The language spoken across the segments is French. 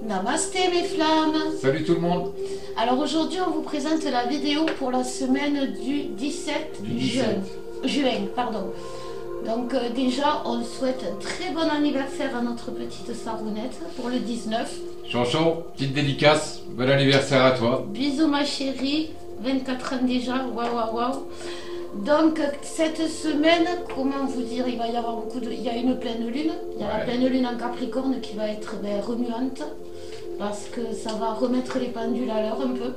Namasté mes flammes. Salut tout le monde. Alors aujourd'hui on vous présente la vidéo pour la semaine du 17 juin. Pardon. Donc déjà on souhaite un très bon anniversaire à notre petite Sarounette pour le 19. Chanchon, petite dédicace, bon anniversaire à toi. Bisous ma chérie, 24 ans déjà, waouh. Donc cette semaine, comment vous dire, il va y avoir il y a une pleine lune, il y a la pleine lune en Capricorne qui va être remuante, parce que ça va remettre les pendules à l'heure un peu.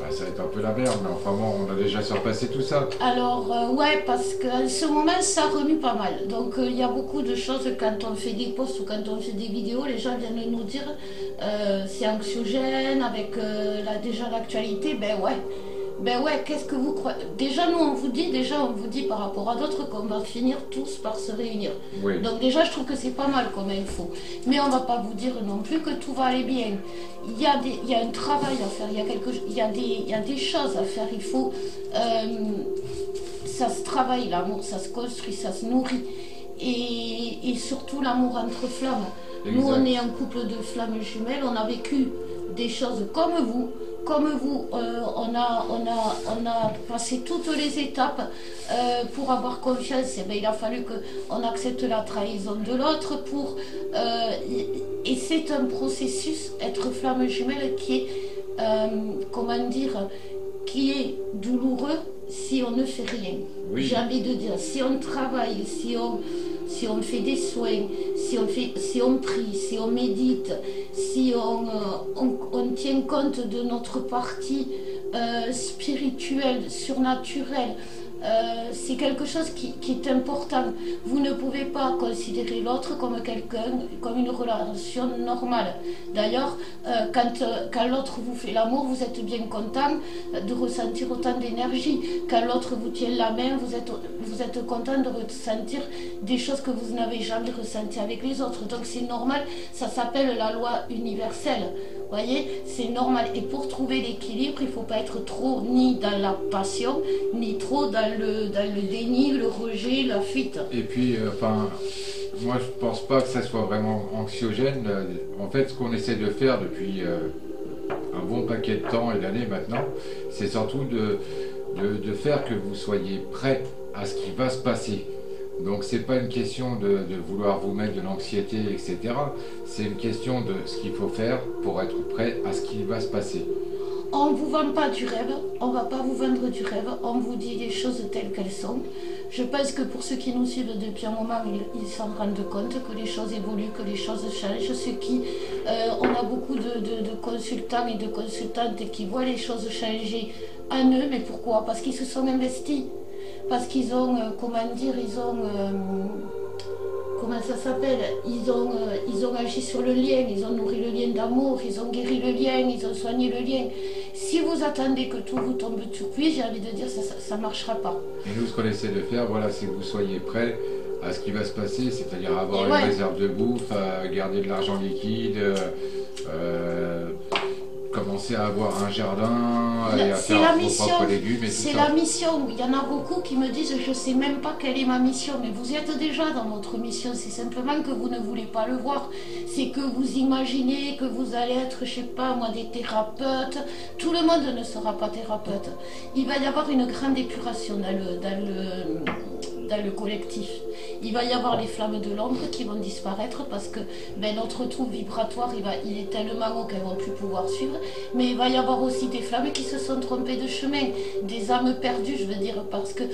Ça va être un peu la merde, mais enfin bon, on a déjà surpassé tout ça. Alors ouais, parce qu'en ce moment ça remue pas mal, donc il y a beaucoup de choses quand on fait des posts ou quand on fait des vidéos, les gens viennent nous dire c'est anxiogène avec déjà l'actualité, Ben ouais, qu'est-ce que vous croyez? Déjà, nous, on vous dit par rapport à d'autres qu'on va finir tous par se réunir. Oui. Donc déjà, je trouve que c'est pas mal comme info. Mais on va pas vous dire non plus que tout va aller bien. Il y a un travail à faire, il y a des choses à faire. Il faut... ça se travaille, l'amour, ça se construit, ça se nourrit. Et surtout, l'amour entre flammes. Exact. Nous, on est un couple de flammes jumelles, on a vécu des choses comme vous. On a passé toutes les étapes pour avoir confiance. Et bien, il a fallu qu'on accepte la trahison de l'autre et c'est un processus, être flamme jumelle, qui est, qui est douloureux si on ne fait rien. Oui. J'ai envie de dire, si on travaille, si on fait des soins, si on prie, si on médite, si on tient compte de notre partie spirituelle, surnaturelle, c'est quelque chose qui est important. Vous ne pouvez pas considérer l'autre comme comme une relation normale. D'ailleurs, quand l'autre vous fait l'amour, vous êtes bien content de ressentir autant d'énergie. Quand l'autre vous tient la main, vous êtes content de ressentir des choses que vous n'avez jamais ressenties avec les autres. Donc c'est normal, ça s'appelle la loi universelle. Vous voyez, c'est normal. Et pour trouver l'équilibre, il ne faut pas être trop ni dans la passion, ni trop dans le déni, le rejet, la fuite. Et puis, moi je pense pas que ça soit vraiment anxiogène. En fait, ce qu'on essaie de faire depuis un bon paquet de temps et d'années maintenant, c'est surtout de faire que vous soyez prêts à ce qui va se passer. Donc c'est pas une question de vouloir vous mettre de l'anxiété, etc. C'est une question de ce qu'il faut faire pour être prêt à ce qui va se passer. On ne vous vend pas du rêve, on ne va pas vous vendre du rêve, on vous dit les choses telles qu'elles sont. Je pense que pour ceux qui nous suivent depuis un moment, ils s'en rendent compte que les choses évoluent, que les choses changent. On a beaucoup de consultants et de consultantes qui voient les choses changer en eux, mais pourquoi? Parce qu'ils se sont investis. Parce qu'ils ont, comment ça s'appelle, ils ont agi sur le lien, ils ont nourri le lien d'amour, ils ont guéri le lien, ils ont soigné le lien. Si vous attendez que tout vous tombe sur cuit, j'ai envie de dire ça ne marchera pas. Et nous, ce qu'on essaie de faire, voilà, c'est que vous soyez prêts à ce qui va se passer, c'est-à-dire avoir une réserve de bouffe, à garder de l'argent liquide, commencer à avoir un jardin et à faire vos propres légumes et tout ça. C'est la mission. Il y en a beaucoup qui me disent je ne sais même pas quelle est ma mission, mais vous y êtes déjà dans votre mission. C'est simplement que vous ne voulez pas le voir. C'est que vous imaginez que vous allez être, je ne sais pas moi, des thérapeutes. Tout le monde ne sera pas thérapeute. Il va y avoir une grande épuration dans le collectif. Il va y avoir les flammes de l'ombre qui vont disparaître parce que notre trou vibratoire il est tellement haut qu'elles ne vont plus pouvoir suivre. Mais il va y avoir aussi des flammes qui se sont trompées de chemin, des âmes perdues, je veux dire, parce que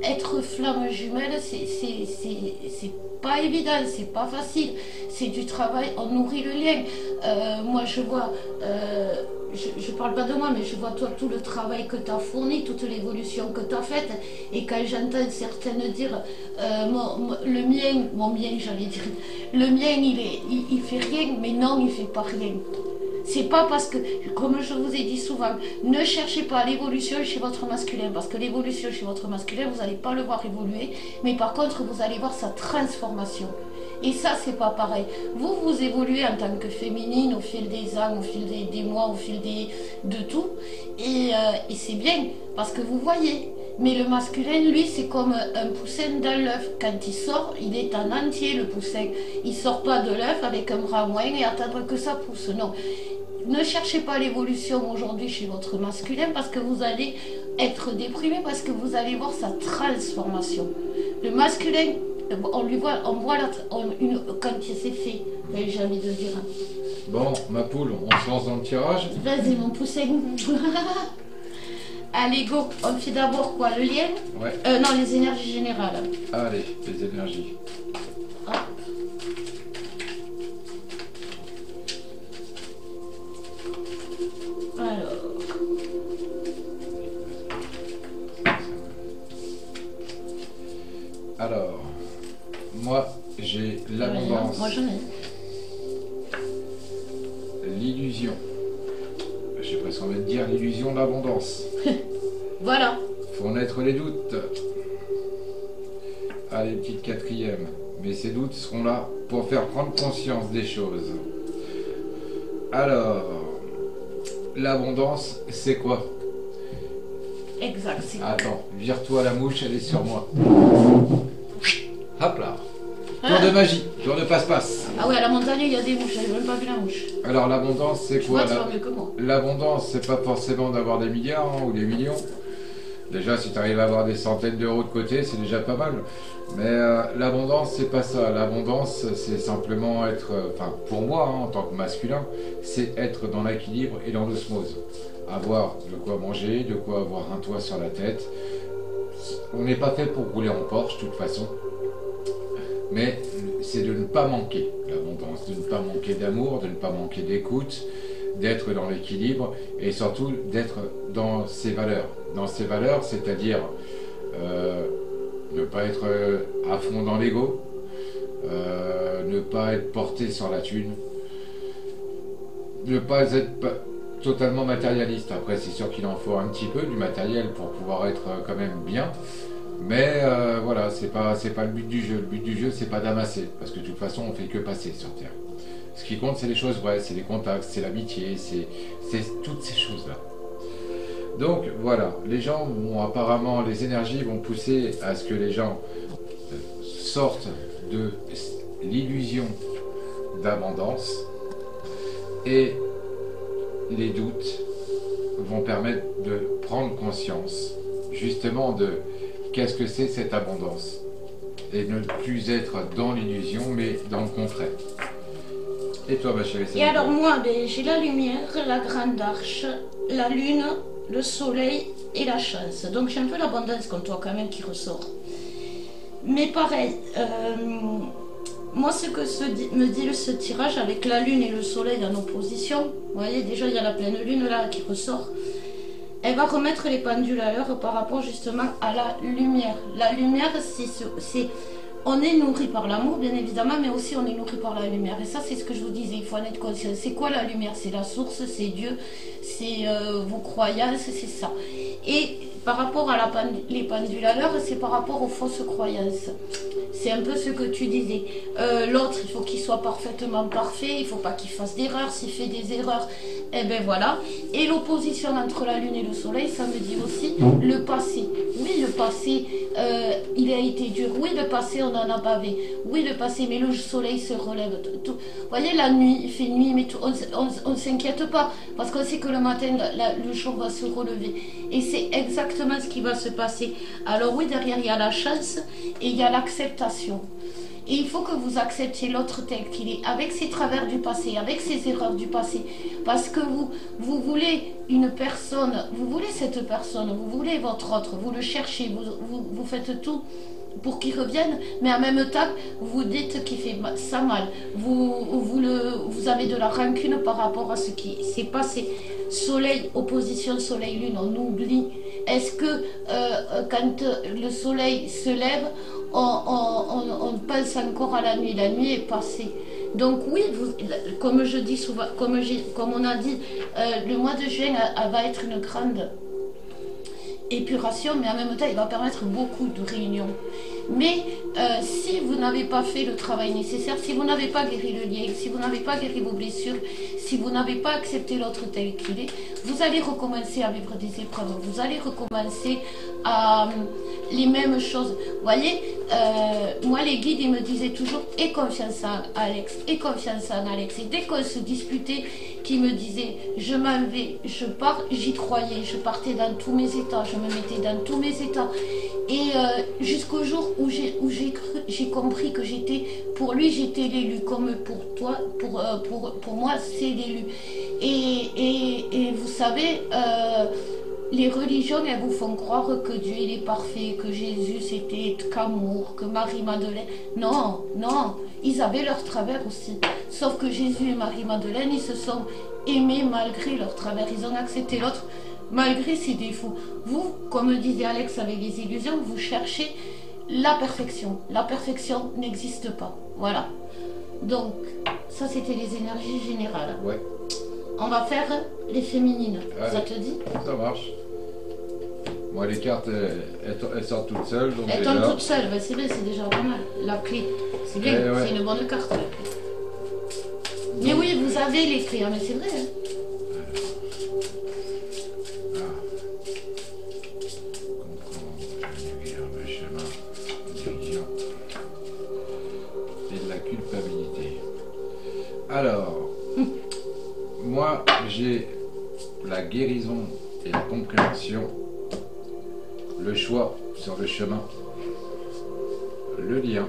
être flamme jumelle, c'est pas évident, c'est pas facile, c'est du travail, on nourrit le lien. Moi je vois, je parle pas de moi, mais je vois toi tout le travail que tu as fourni, toute l'évolution que tu as faite, et quand j'entends certaines dire le mien j'allais dire, le mien il fait rien, mais non, il fait pas rien. C'est pas parce que, comme je vous ai dit souvent, ne cherchez pas l'évolution chez votre masculin, parce que l'évolution chez votre masculin, vous n'allez pas le voir évoluer, mais par contre, vous allez voir sa transformation. Et ça, c'est pas pareil. Vous évoluez en tant que féminine au fil des ans, au fil des mois, au fil de tout, et c'est bien, parce que vous voyez. Mais le masculin, lui, c'est comme un poussin dans l'œuf. Quand il sort, il est en entier, le poussin. Il ne sort pas de l'œuf avec un bras moins et attendre que ça pousse. Non. Ne cherchez pas l'évolution aujourd'hui chez votre masculin parce que vous allez être déprimé, parce que vous allez voir sa transformation. Le masculin, on voit quand il s'est fait, j'ai envie de dire. Bon, ma poule, on se lance dans le tirage. Vas-y, mon poussin. Allez, go. On fait d'abord quoi? Le lien? Ouais. Non, les énergies générales. Allez, les énergies. Hop. Alors, moi, j'ai l'abondance. Moi, j'en ai. L'illusion. J'ai presque envie de dire l'illusion de l'abondance. Voilà. Faut naître les doutes. Allez, petite quatrième. Mais ces doutes seront là pour faire prendre conscience des choses. Alors, l'abondance, c'est quoi? Exact, c'est quoi? Attends, vire-toi la mouche, elle est sur moi. Hop là. Tour de magie, tour de passe-passe. Ah ouais, à la montagne, il y a des mouches, j'avais même pas vu la mouche. Alors l'abondance, c'est quoi? Tu vois mieux que moi. L'abondance, c'est pas forcément d'avoir des milliards ou des millions. Déjà, si tu arrives à avoir des centaines d'euros de côté, c'est déjà pas mal. Mais l'abondance, c'est pas ça. L'abondance, c'est simplement être, enfin pour moi, en tant que masculin, c'est être dans l'équilibre et dans l'osmose. Avoir de quoi manger, de quoi avoir un toit sur la tête. On n'est pas fait pour rouler en Porsche, de toute façon. Mais c'est de ne pas manquer l'abondance, de ne pas manquer d'amour, de ne pas manquer d'écoute, d'être dans l'équilibre et surtout d'être dans ses valeurs. Dans ses valeurs, c'est-à-dire ne pas être à fond dans l'ego, ne pas être porté sur la thune, ne pas être totalement matérialiste. Après, c'est sûr qu'il en faut un petit peu du matériel pour pouvoir être quand même bien. Mais voilà, c'est pas le but du jeu. Le but du jeu, c'est pas d'amasser, parce que de toute façon, on fait que passer sur Terre. Ce qui compte, c'est les choses vraies, c'est les contacts, c'est l'amitié, c'est toutes ces choses-là. Donc voilà, les gens vont apparemment, les énergies vont pousser à ce que les gens sortent de l'illusion d'abondance et les doutes vont permettre de prendre conscience justement de qu'est-ce que c'est cette abondance et ne plus être dans l'illusion mais dans le concret. Et toi ma chérie? Et alors moi, j'ai la lumière, la grande arche, la lune, le soleil et la chance. Donc j'ai un peu l'abondance comme toi quand même qui ressort. Mais pareil, moi ce que me dit ce tirage avec la lune et le soleil en opposition, vous voyez déjà il y a la pleine lune là qui ressort. Elle va remettre les pendules à l'heure par rapport justement à la lumière. La lumière, on est nourri par l'amour, bien évidemment, mais aussi on est nourri par la lumière. Et ça, c'est ce que je vous disais, il faut en être conscient. C'est quoi la lumière? C'est la source, c'est Dieu, c'est vos croyances, c'est ça. Et par rapport à les pendules à l'heure, c'est par rapport aux fausses croyances. C'est un peu ce que tu disais. L'autre, il faut qu'il soit parfaitement parfait, il ne faut pas qu'il fasse d'erreurs. S'il fait des erreurs, eh ben voilà. Et l'opposition entre la lune et le soleil, ça me dit aussi le passé. Oui, le passé, il a été dur. Oui, le passé, on en a bavé. Oui, le passé, mais le soleil se relève. Vous voyez, la nuit, il fait nuit, mais on ne s'inquiète pas, parce qu'on sait que le matin, le jour va se relever. Et c'est exactement ce qui va se passer. Alors oui, derrière, il y a la chance et il y a l'acceptation. Et il faut que vous acceptiez l'autre tel qu'il est, avec ses travers du passé, avec ses erreurs du passé. Parce que vous voulez une personne, vous voulez cette personne, vous voulez votre autre, vous le cherchez, vous faites tout pour qu'il revienne, mais en même temps, vous dites qu'il fait ça mal. Vous avez de la rancune par rapport à ce qui s'est passé. Soleil, opposition soleil-lune, on oublie. Est-ce que quand le soleil se lève, on pense encore à la nuit? La nuit est passée. Donc oui, comme je dis souvent, comme on a dit, le mois de juin va être une grande épuration, mais en même temps, il va permettre beaucoup de réunions. Mais si vous n'avez pas fait le travail nécessaire, si vous n'avez pas guéri le lien, si vous n'avez pas guéri vos blessures, si vous n'avez pas accepté l'autre tel qu'il est, vous allez recommencer à vivre des épreuves, vous allez recommencer à les mêmes choses. Vous voyez, moi les guides ils me disaient toujours aie confiance en Alex, aie confiance en Alex. Et dès qu'on se disputait, qui me disait je m'en vais, je pars, j'y croyais, je partais dans tous mes états, je me mettais dans tous mes états. Et jusqu'au jour où j'ai compris que j'étais, pour lui j'étais l'élu, comme pour toi, pour moi c'est l'élu. Et vous savez, les religions, elles vous font croire que Dieu il est parfait, que Jésus c'était qu'amour, que Marie-Madeleine. Non, non, ils avaient leur travers aussi. Sauf que Jésus et Marie-Madeleine, ils se sont aimés malgré leur travers. Ils ont accepté l'autre malgré ses défauts. Vous, comme disait Alex avec les illusions, vous cherchez la perfection. La perfection n'existe pas. Voilà. Donc, ça c'était les énergies générales. Ouais. On va faire les féminines. Allez, ça te dit? Ça marche. Moi, les cartes, elles sortent toutes seules. Donc Elles tombent toutes seules. Ben, c'est bien, c'est déjà pas mal. La clé, c'est bien. Ouais. C'est une bonne carte, la clé. Mais oui, vous avez les clés, hein, mais c'est vrai. Hein. Alors, moi j'ai la guérison et la compréhension, le choix sur le chemin, le lien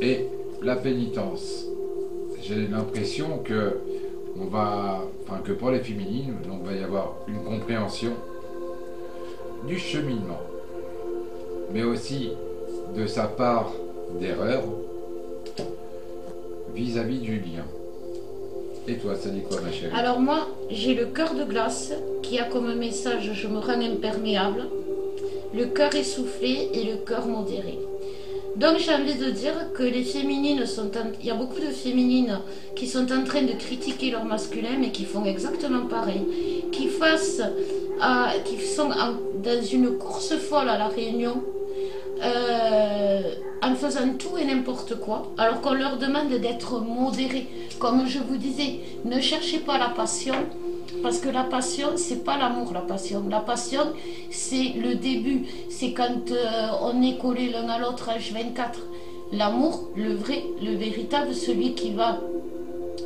et la pénitence. J'ai l'impression que que pour les féminines, on va y avoir une compréhension du cheminement, mais aussi de sa part d'erreur vis-à-vis du lien. Et toi, ça dit quoi, ma chérie? Alors moi, j'ai le cœur de glace qui a comme message « Je me rends imperméable », le cœur essoufflé et le cœur modéré. Donc j'ai envie de dire que les féminines il y a beaucoup de féminines qui sont en train de critiquer leur masculin, mais qui font exactement pareil, qui sont dans une course folle à la réunion, en faisant tout et n'importe quoi, alors qu'on leur demande d'être modérés. Comme je vous disais, ne cherchez pas la passion, parce que la passion, c'est pas l'amour, la passion. La passion, c'est le début, c'est quand on est collé l'un à l'autre H24. L'amour, le vrai, le véritable, celui qui va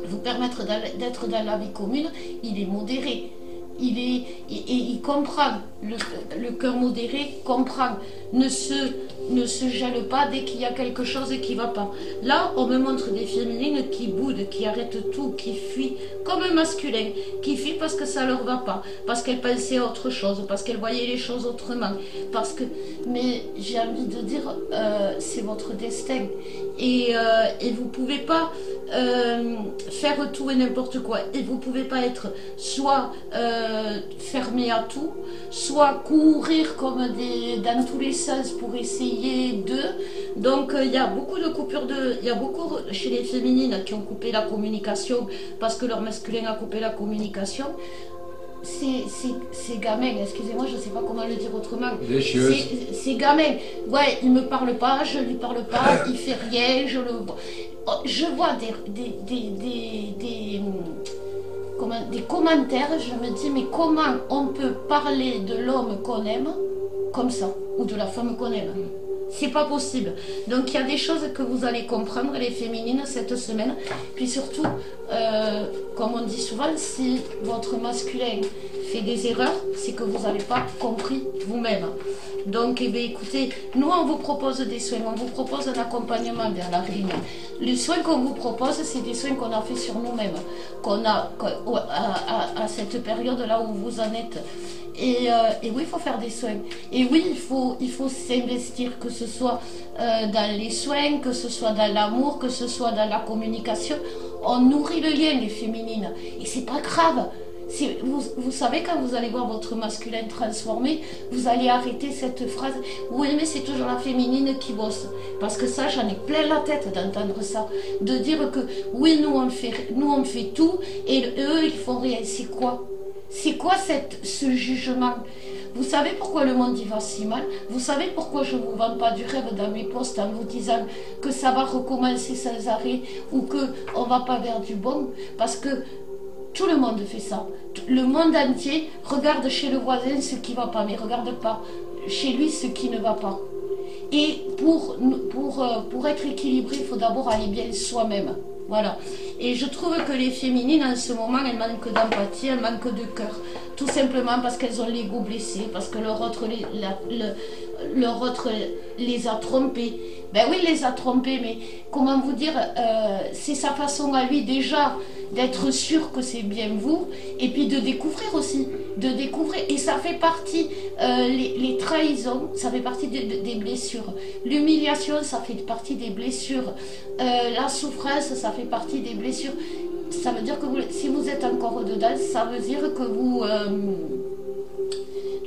vous permettre d'être dans la vie commune, il est modéré. Il comprend, le cœur modéré comprend, ne se gèle pas dès qu'il y a quelque chose qui ne va pas. Là, on me montre des féminines qui boudent, qui arrêtent tout, qui fuient, comme un masculin, qui fuient parce que ça ne leur va pas, parce qu'elles pensaient à autre chose, parce qu'elles voyaient les choses autrement. Mais j'ai envie de dire, c'est votre destin. Et vous ne pouvez pas faire tout et n'importe quoi. Et vous ne pouvez pas être soit fermé à tout, soit courir comme dans tous les sens pour essayer de... Donc il y a beaucoup de coupures il y a beaucoup chez les féminines qui ont coupé la communication parce que leur masculin a coupé la communication. Ces gamins, excusez-moi, je ne sais pas comment le dire autrement. Ces gamins, ouais, il ne me parle pas, je ne lui parle pas, il fait rien, je vois des commentaires, je me dis, mais comment on peut parler de l'homme qu'on aime comme ça, ou de la femme qu'on aime? C'est pas possible. Donc il y a des choses que vous allez comprendre, les féminines, cette semaine. Puis surtout, comme on dit souvent, si votre masculin fait des erreurs, c'est que vous n'avez pas compris vous-même. Donc, eh bien, écoutez, nous, on vous propose des soins, on vous propose un accompagnement vers la réunion. Les soins qu'on vous propose, c'est des soins qu'on a fait sur nous-mêmes, qu'on a à cette période-là où vous en êtes. Et oui, il faut faire des soins. Et oui, il faut s'investir, que ce soit dans les soins, que ce soit dans l'amour, que ce soit dans la communication. On nourrit le lien, les féminines. Et c'est pas grave. Vous savez, quand vous allez voir votre masculin transformé, vous allez arrêter cette phrase « Oui, mais c'est toujours la féminine qui bosse ». Parce que ça, j'en ai plein la tête d'entendre ça. De dire que oui, nous on fait tout et eux, ils font rien. C'est quoi? C'est quoi ce jugement? Vous savez pourquoi le monde y va si mal? Vous savez pourquoi je ne vous vends pas du rêve dans mes posts en vous disant que ça va recommencer sans arrêt ou qu'on ne va pas vers du bon? Parce que tout le monde fait ça. Le monde entier regarde chez le voisin ce qui ne va pas, mais regarde pas chez lui ce qui ne va pas. Et pour être équilibré, il faut d'abord aller bien soi-même. Voilà. Et je trouve que les féminines, en ce moment, elles manquent d'empathie, elles manquent de cœur. Tout simplement parce qu'elles ont l'ego blessé, parce que leur autre les a trompées. Ben oui, il les a trompées, mais comment vous dire, c'est sa façon à lui déjà d'être sûr que c'est bien vous, et puis de découvrir aussi, et ça fait partie, les trahisons, ça fait partie des blessures, l'humiliation, ça fait partie des blessures, la souffrance, ça fait partie des blessures. Ça veut dire que si vous êtes encore dedans, ça veut dire que vous...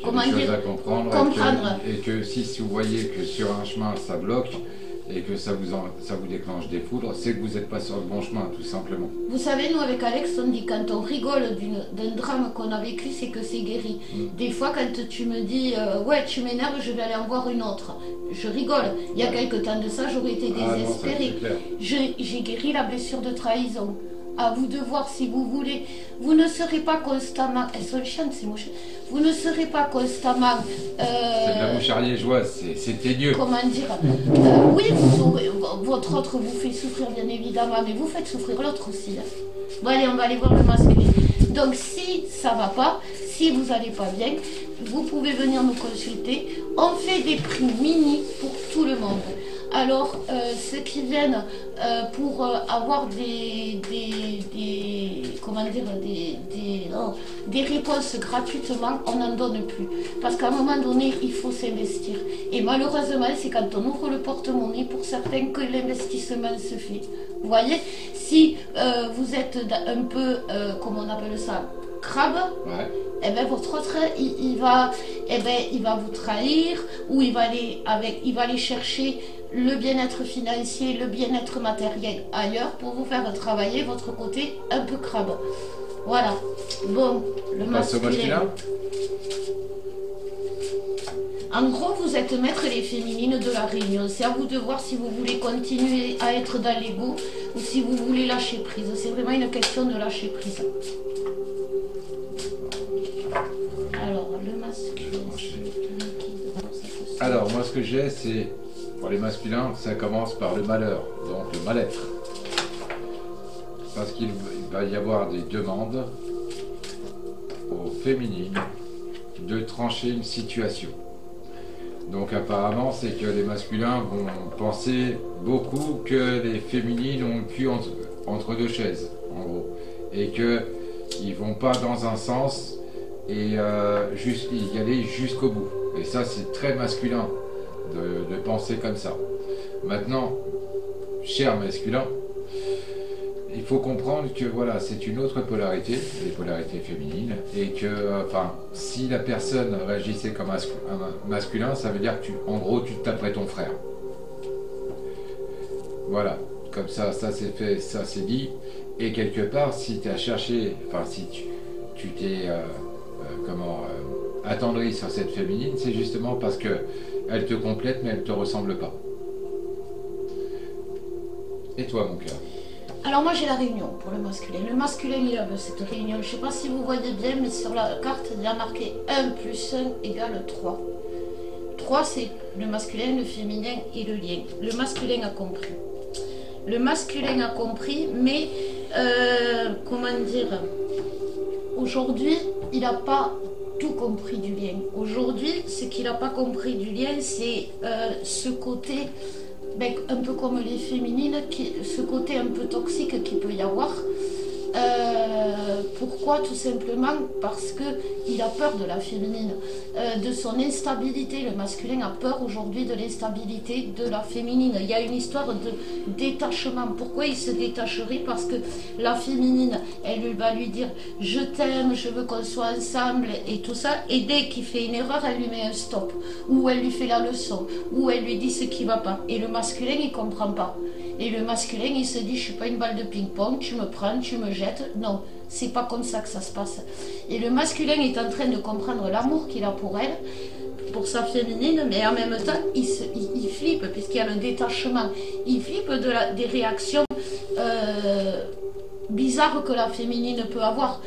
comment dire, à comprendre. Et que si vous voyez que sur un chemin ça bloque et que ça vous déclenche des foudres, c'est que vous n'êtes pas sur le bon chemin, tout simplement. Vous savez, nous avec Alex, on dit quand on rigole d'un drame qu'on a vécu, c'est que c'est guéri. Des fois, quand tu me dis ouais, tu m'énerves, je vais aller en voir une autre, je rigole. Il y a quelque temps de ça, j'aurais été désespérée. J'ai guéri la blessure de trahison. À vous de voir si vous voulez. Vous ne serez pas constamment... Elles sont chiantes, ces mouches. Vous ne serez pas constamment... c'est de la mouche ariégeoise, c'est teigneux. Comment dire oui, votre autre vous fait souffrir, bien évidemment, mais vous faites souffrir l'autre aussi. Là. Bon, allez, on va aller voir le masculin. Donc, si ça va pas, si vous n'allez pas bien, vous pouvez venir nous consulter. On fait des prix mini pour tout le monde. Alors, ceux qui viennent pour avoir des réponses gratuitement, on n'en donne plus. Parce qu'à un moment donné, il faut s'investir. Et malheureusement, c'est quand on ouvre le porte-monnaie pour certains que l'investissement se fait. Vous voyez, si vous êtes un peu, comment on appelle ça, crabe, ouais. Eh ben votre autre il va vous trahir, ou il va aller chercher le bien-être financier, le bien-être matériel ailleurs pour vous faire travailler votre côté un peu crabe. Voilà. Bon, le masculin. En gros, vous êtes maître et les féminines de la réunion. C'est à vous de voir si vous voulez continuer à être dans l'ego ou si vous voulez lâcher prise. C'est vraiment une question de lâcher prise. Alors, le masculin. Alors, moi, ce que j'ai, c'est, pour les masculins, ça commence par le malheur, donc le mal-être. Parce qu'il va y avoir des demandes aux féminines de trancher une situation. Donc, apparemment, c'est que les masculins vont penser beaucoup que les féminines ont le cul entre deux chaises, en gros. Et qu'ils ne vont pas dans un sens et y aller jusqu'au bout. Et ça, c'est très masculin de penser comme ça. Maintenant, cher masculin, il faut comprendre que voilà, c'est une autre polarité, les polarités féminines, et que si la personne réagissait comme un masculin, ça veut dire que en gros, tu taperais ton frère. Voilà, comme ça c'est fait, ça c'est dit. Et quelque part, si tu as cherché, si tu t'es attendri sur cette féminine, c'est justement parce que elle te complète, mais elle ne te ressemble pas. Et toi, mon cœur? Alors moi j'ai la réunion pour le masculin. Le masculin il a cette réunion. Je ne sais pas si vous voyez bien, mais sur la carte il y a marqué 1 plus 1 égale 3. 3 c'est le masculin, le féminin et le lien. Le masculin a compris. Le masculin a compris, mais comment dire, aujourd'hui il n'a pas tout compris du lien. Aujourd'hui, ce qu'il n'a pas compris du lien, c'est ce côté, un peu comme les féminines, ce côté un peu toxique qu'il peut y avoir. Pourquoi? Tout simplement parce qu'il a peur de la féminine, de son instabilité. Le masculin a peur aujourd'hui de l'instabilité de la féminine. Il y a une histoire de détachement. Pourquoi il se détacherait? Parce que la féminine, elle va lui dire « je t'aime, je veux qu'on soit ensemble » et tout ça. Et dès qu'il fait une erreur, elle lui met un stop. Ou elle lui fait la leçon. Ou elle lui dit ce qui ne va pas. Et le masculin, il ne comprend pas. Et le masculin, il se dit, je suis pas une balle de ping-pong, tu me prends, tu me jettes. Non, c'est pas comme ça que ça se passe. Et le masculin est en train de comprendre l'amour qu'il a pour elle, pour sa féminine, mais en même temps, il flippe, puisqu'il y a le détachement. Il flippe des réactions bizarres que la féminine peut avoir.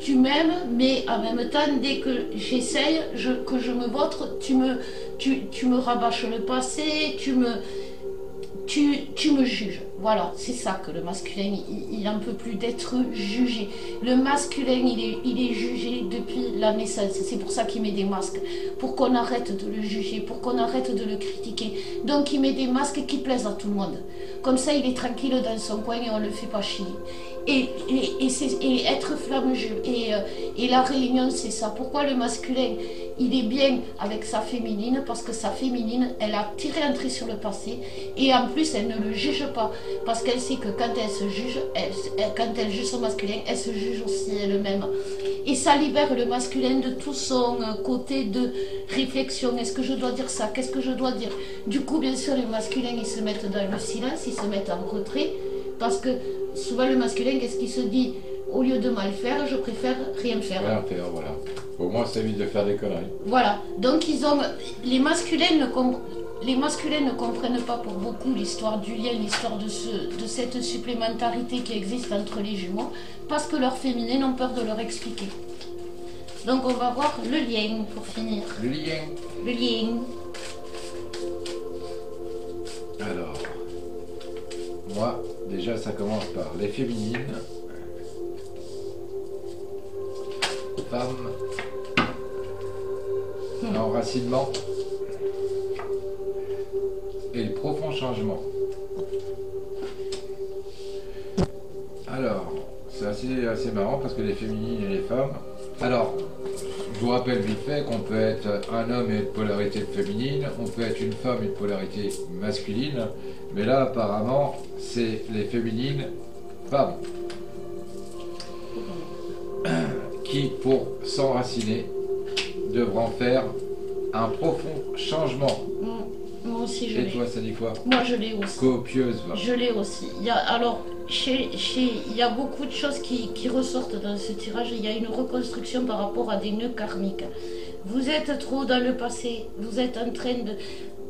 Tu m'aimes, mais en même temps, dès que j'essaye, que je me vautre, tu me rabâches le passé, tu me juges. Voilà, c'est ça que le masculin, il n'en peut plus d'être jugé. Le masculin, il est jugé depuis la naissance. C'est pour ça qu'il met des masques, pour qu'on arrête de le juger, pour qu'on arrête de le critiquer. Donc il met des masques qui plaisent à tout le monde. Comme ça, il est tranquille dans son coin et on ne le fait pas chier. Et être flamme et la réunion, c'est ça. Pourquoi le masculin, il est bien avec sa féminine? Parce que sa féminine, elle a tiré un trait sur le passé et en plus, elle ne le juge pas. Parce qu'elle sait que quand elle se juge, quand elle juge son masculin, elle se juge aussi elle-même. Et ça libère le masculin de tout son côté de réflexion. Est-ce que je dois dire ça? Qu'est-ce que je dois dire? Du coup, bien sûr, les masculins, ils se mettent dans le silence, ils se mettent en retrait. Parce que souvent, le masculin, qu'est-ce qu'il se dit? Au lieu de mal faire, je préfère rien faire. Rien faire, voilà. Au moins, ça évite de faire des conneries. Voilà. Donc, les masculins ne comprennent pas pour beaucoup l'histoire du lien, l'histoire de cette supplémentarité qui existe entre les jumeaux, parce que leurs féminines ont peur de leur expliquer. Donc, on va voir le lien pour finir. Le lien. Le lien. Alors, moi, déjà, ça commence par les féminines. Femmes. L'enracinement. Et le profond changement. Alors, c'est assez marrant parce que les féminines et les femmes... Alors, je vous rappelle vite fait qu'on peut être un homme et une polarité féminine, on peut être une femme et une polarité masculine, mais là, apparemment, c'est les féminines femmes qui, pour s'enraciner, devront faire un profond changement. Moi aussi, je l'ai. Et toi, ça dit quoi? Moi, je l'ai aussi. Copieuse, va. Je l'ai aussi. Il y a beaucoup de choses qui ressortent dans ce tirage. Il y a une reconstruction par rapport à des nœuds karmiques. Vous êtes trop dans le passé. Vous êtes en train de...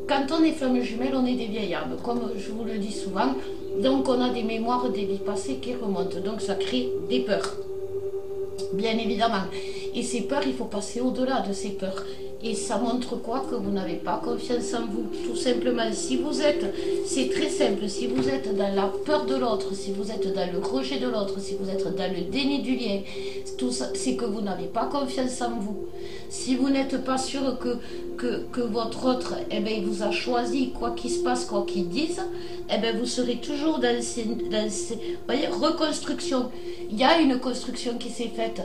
Quand on est flamme jumelle, on est des vieilles âmes, comme je vous le dis souvent. Donc, on a des mémoires des vies passées qui remontent. Donc, ça crée des peurs. Bien évidemment. Et ces peurs, il faut passer au-delà de ces peurs. Et ça montre quoi? Que vous n'avez pas confiance en vous, tout simplement. Si vous êtes, c'est très simple, si vous êtes dans la peur de l'autre, si vous êtes dans le rejet de l'autre, si vous êtes dans le déni du lien, tout ça, c'est que vous n'avez pas confiance en vous. Si vous n'êtes pas sûr que votre autre, eh ben, il vous a choisi, quoi qu'il se passe, quoi qu'il dise, eh ben, vous serez toujours dans ces voyez, reconstruction. Il y a une construction qui s'est faite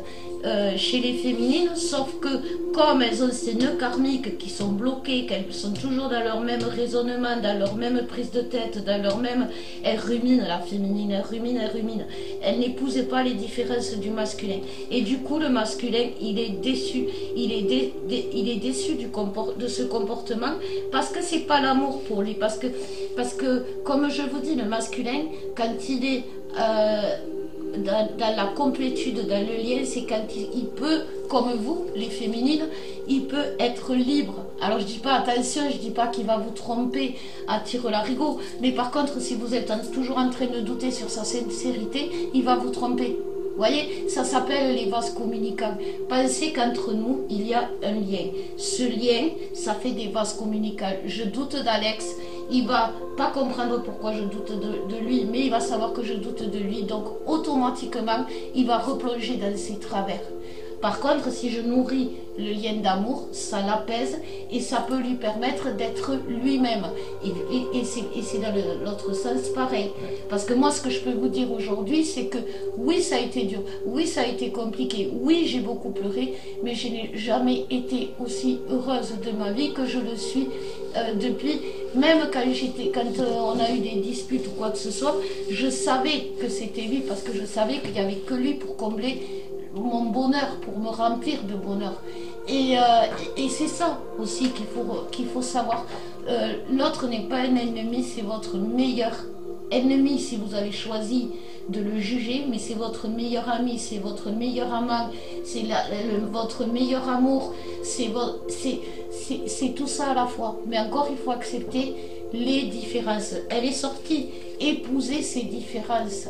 chez les féminines, sauf que comme elles ont ces nœuds karmiques qui sont bloqués, qu'elles sont toujours dans leur même raisonnement, dans leur même prise de tête, dans leur même... Elles ruminent, la féminine, elle rumine, elle rumine. Elle n'épouse pas les différences du masculin. Et du coup, le masculin, il est déçu. Il est déçu de ce comportement parce que c'est pas l'amour pour lui. Parce que, comme je vous dis, le masculin, quand il est... dans la complétude, dans le lien, c'est quand il peut, comme vous, les féminines, il peut être libre. Alors je dis pas, attention, je dis pas qu'il va vous tromper à tire-larigot, mais par contre, si vous êtes toujours en train de douter sur sa sincérité, il va vous tromper. Vous voyez, ça s'appelle les vases communicants. Pensez qu'entre nous, il y a un lien. Ce lien, ça fait des vases communicants. Je doute d'Alex, il va pas comprendre pourquoi je doute de lui, mais il va savoir que je doute de lui. Donc, automatiquement, il va replonger dans ses travers. Par contre, si je nourris le lien d'amour, ça l'apaise et ça peut lui permettre d'être lui-même. Et c'est dans l'autre sens pareil. Parce que moi, ce que je peux vous dire aujourd'hui, c'est que oui, ça a été dur, oui, ça a été compliqué, oui, j'ai beaucoup pleuré, mais je n'ai jamais été aussi heureuse de ma vie que je le suis depuis. Même quand on a eu des disputes ou quoi que ce soit, je savais que c'était lui parce que je savais qu'il n'y avait que lui pour combler mon bonheur, pour me remplir de bonheur. Et c'est ça aussi qu'il faut savoir. l'autre n'est pas un ennemi, c'est votre meilleur ennemi si vous avez choisi de le juger, mais c'est votre meilleur ami, c'est votre meilleur amant, c'est votre meilleur amour, c'est tout ça à la fois. Mais encore, il faut accepter les différences. Elle est sortie, épousez ces différences.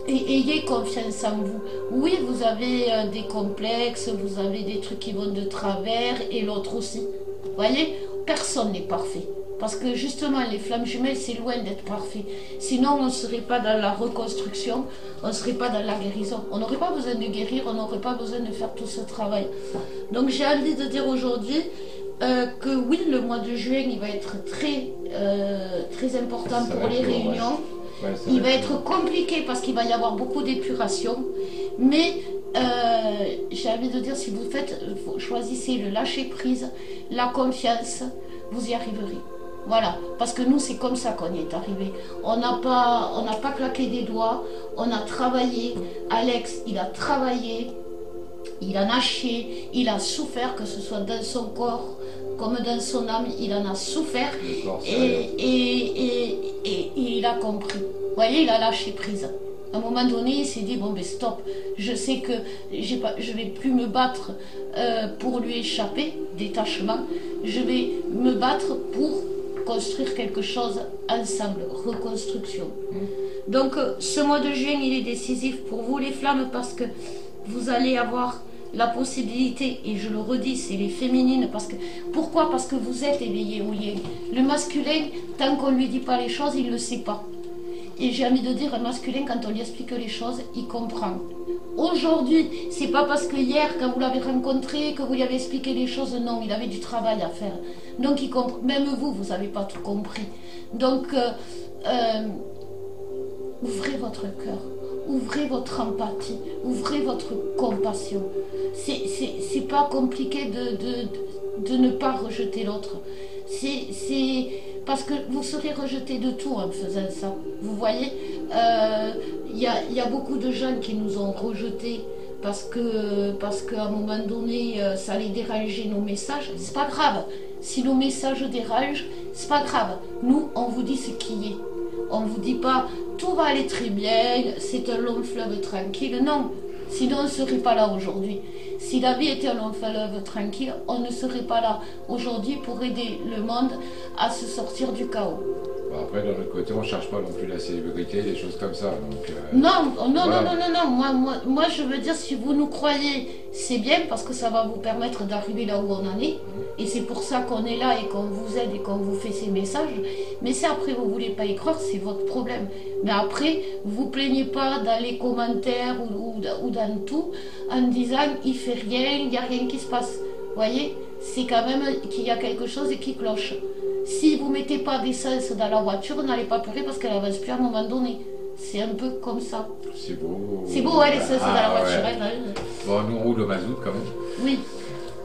Et ayez confiance en vous. Oui, vous avez des complexes, vous avez des trucs qui vont de travers, et l'autre aussi. Vous voyez, personne n'est parfait. Parce que justement, les flammes jumelles, c'est loin d'être parfait. Sinon, on ne serait pas dans la reconstruction, on ne serait pas dans la guérison. On n'aurait pas besoin de guérir, on n'aurait pas besoin de faire tout ce travail. Donc j'ai envie de dire aujourd'hui que oui, le mois de juin, il va être très important pour les réunions. Ouais, il va être compliqué parce qu'il va y avoir beaucoup d'épuration. Mais j'ai envie de dire, si vous choisissez le lâcher prise, la confiance, vous y arriverez. Voilà, parce que nous, c'est comme ça qu'on y est arrivé. On n'a pas claqué des doigts, on a travaillé. Alex, il a travaillé, il en a chié, il a souffert, que ce soit dans son corps comme dans son âme, il en a souffert et il a compris. Vous voyez, il a lâché prise. À un moment donné, il s'est dit, bon ben stop, je sais que je ne vais plus me battre pour lui échapper, détachement, je vais me battre pour construire quelque chose ensemble, reconstruction. Donc ce mois de juin, il est décisif pour vous les flammes parce que vous allez avoir la possibilité, et je le redis, c'est les féminines, parce que pourquoi? Parce que vous êtes éveillé au yin. Le masculin, tant qu'on ne lui dit pas les choses, il ne le sait pas. Et j'ai envie de dire, un masculin, quand on lui explique les choses, il comprend. Aujourd'hui, c'est pas parce que hier, quand vous l'avez rencontré, que vous lui avez expliqué les choses, non, il avait du travail à faire. Donc, il comprend. Même vous, vous n'avez pas tout compris. Donc, ouvrez votre cœur, ouvrez votre empathie, ouvrez votre compassion. C'est pas compliqué de ne pas rejeter l'autre. C'est parce que vous serez rejeté de tout en faisant ça. Vous voyez, il y a beaucoup de gens qui nous ont rejetés parce qu'à un moment donné, ça allait déranger nos messages. C'est pas grave. Si nos messages dérangent, c'est pas grave. Nous, on vous dit ce qui est. On ne vous dit pas tout va aller très bien, c'est un long fleuve tranquille. Non, sinon on ne serait pas là aujourd'hui. Si la vie était un long fleuve tranquille, on ne serait pas là aujourd'hui pour aider le monde à se sortir du chaos. Bon, après, d'un autre côté, on ne cherche pas non plus la célébrité, des choses comme ça. Donc, non. Voilà. Moi, je veux dire, si vous nous croyez, c'est bien parce que ça va vous permettre d'arriver là où on en est. Et c'est pour ça qu'on est là et qu'on vous aide et qu'on vous fait ces messages. Mais si après vous ne voulez pas y croire, c'est votre problème. Mais après, vous ne plaignez pas dans les commentaires ou dans tout en disant il ne fait rien, il n'y a rien qui se passe. Vous voyez, c'est quand même qu'il y a quelque chose qui cloche. Si vous ne mettez pas d'essence dans la voiture, vous n'allez pas pleurer parce qu'elle n'avance plus à un moment donné. C'est un peu comme ça. C'est beau. C'est beau, ouais, l'essence dans la voiture. Ouais. Bon, nous on roule au mazout quand même. Oui.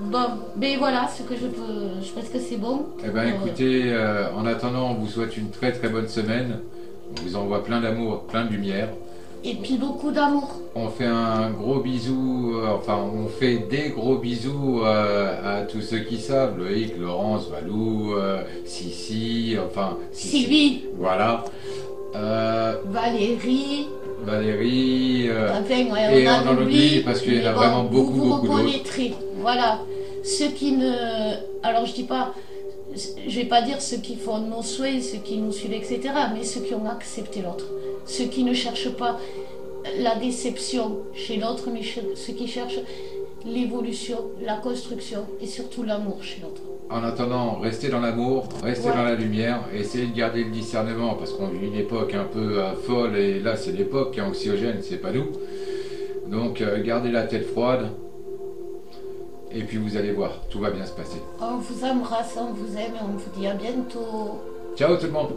Bon, mais voilà, ce que je pense que c'est bon. Eh bien écoutez, en attendant, on vous souhaite une très très bonne semaine. On vous envoie plein d'amour, plein de lumière. Et puis beaucoup d'amour. On fait un gros bisou, on fait des gros bisous à tous ceux qui savent, Loïc, Laurence, Valou, Sissi, Sylvie. Voilà. Valérie. Et on en oublie parce qu'il y en a vraiment beaucoup d'autres. Vous reconnaîtrez, voilà. Ceux qui ne... Alors je dis pas... Je vais pas dire ceux qui font nos souhaits, ceux qui nous suivent, etc. Mais ceux qui ont accepté l'autre. Ceux qui ne cherchent pas la déception chez l'autre, mais ceux qui cherchent l'évolution, la construction et surtout l'amour chez l'autre. En attendant, restez dans l'amour, restez dans la lumière, et essayez de garder le discernement, parce qu'on vit une époque un peu folle, et là c'est l'époque qui est anxiogène, c'est pas nous. Donc gardez la tête froide, et puis vous allez voir, tout va bien se passer. On vous embrasse, on vous aime, et on vous dit à bientôt. Ciao tout le monde.